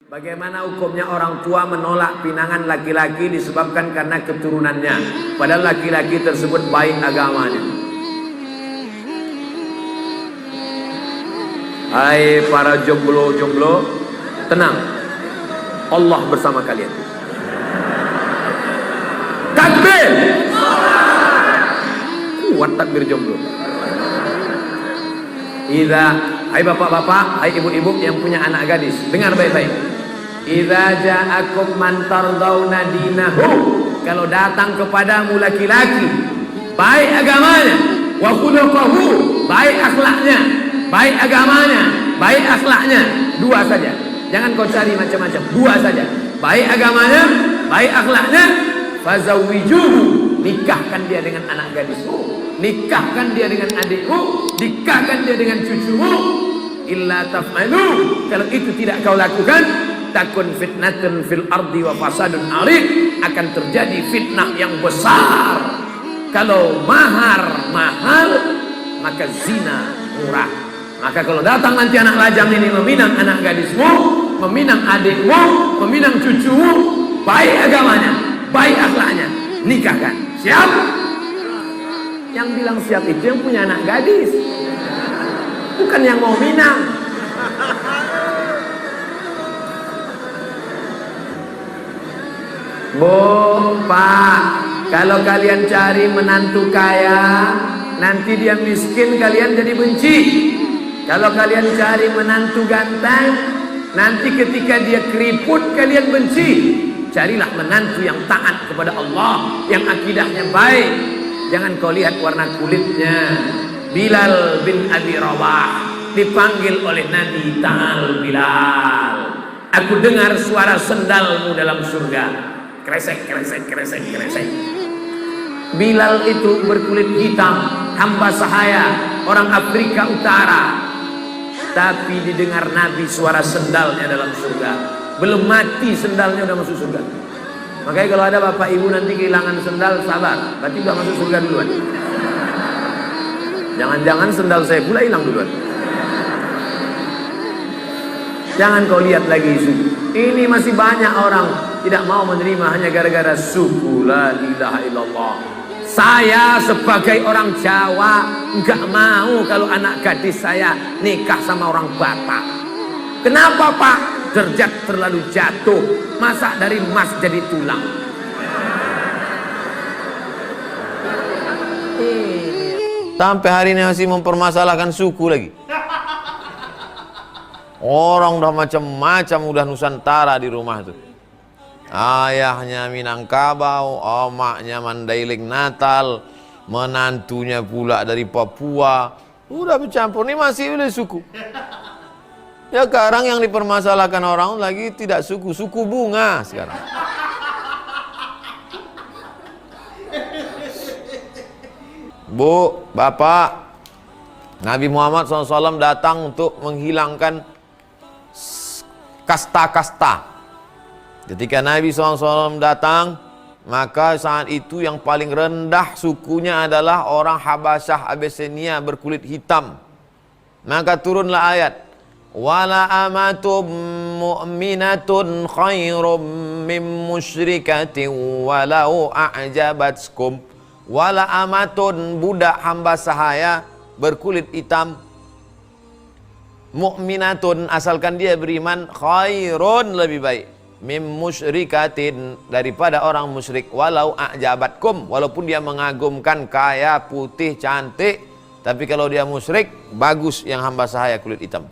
Bagaimana hukumnya orang tua menolak pinangan laki-laki disebabkan karena keturunannya, padahal laki-laki tersebut baik agamanya? Hai para jomblo-jomblo, tenang, Allah bersama kalian. Takbir! Kuat takbir jomblo. Hai bapak-bapak, hai ibu-ibu yang punya anak gadis, dengar baik-baik. Idza ja'akum man tardawna dinahu, kalau datang kepadamu laki-laki baik agamanya, wa khuluquhu, baik akhlaknya, baik agamanya, baik akhlaknya, dua saja. Jangan kau cari macam-macam, dua saja. Baik agamanya, baik akhlaknya, fazawwijuhu, nikahkan dia dengan anak gadismu, nikahkan dia dengan adikmu, nikahkan dia dengan cucumu. Illa taf'alu, kalau itu tidak kau lakukan, takun fitnatun fil ardi wa fasadun arid, akan terjadi fitnah yang besar. Kalau mahar mahal, maka zina murah. Maka kalau datang nanti anak lajang ini meminang anak gadismu, meminang adikmu, meminang cucumu, baik agamanya, baik akhlaknya, nikahkan. Siap? Yang bilang siap itu yang punya anak gadis, bukan yang mau minang. Bu, Pak, kalau kalian cari menantu kaya, nanti dia miskin, kalian jadi benci. Kalau kalian cari menantu ganteng, nanti ketika dia keriput, kalian benci. Carilah menantu yang taat kepada Allah, yang akidahnya baik. Jangan kau lihat warna kulitnya. Bilal bin Abi Rabah dipanggil oleh Nabi, ta'al Bilal, aku dengar suara sendalmu dalam surga. Kresek, kresek, kresek, kresek. Bilal itu berkulit hitam, hamba sahaya, orang Afrika Utara. Tapi didengar Nabi suara sendalnya dalam surga. Belum mati sendalnya udah masuk surga. Makanya kalau ada bapak ibu nanti kehilangan sendal, sabar, berarti udah masuk surga duluan. Jangan-jangan sendal saya pula hilang duluan. Jangan kau lihat lagi suku. Ini masih banyak orang tidak mau menerima hanya gara-gara suku la ilaha illallah. Saya sebagai orang Jawa enggak mau kalau anak gadis saya nikah sama orang Batak. Kenapa Pak? Derajat terlalu jatuh. Masa dari emas jadi tulang? Sampai hari ini masih mempermasalahkan suku lagi. Orang udah macam-macam, udah Nusantara di rumah tuh. Ayahnya Minangkabau, omaknya Mandailing Natal, menantunya pula dari Papua. Udah bercampur, ini masih udah suku. Ya sekarang yang dipermasalahkan orang lagi tidak suku, suku bunga sekarang. Bu, Bapak, Nabi Muhammad SAW datang untuk menghilangkan kasta-kasta. Ketika Nabi SAW datang, maka saat itu yang paling rendah sukunya adalah orang Habasyah Abyssinia berkulit hitam. Maka turunlah ayat, wala amatum mu'minatun khairum min musyrikatin walau a'jabatskum. Wala amatun, budak hamba sahaya berkulit hitam, mu'minatun, asalkan dia beriman, khairun, lebih baik, mim musyrikatin, daripada orang musyrik, walau a'jabatkum, walaupun dia mengagumkan, kaya, putih, cantik, tapi kalau dia musyrik, bagus yang hamba sahaya kulit hitam.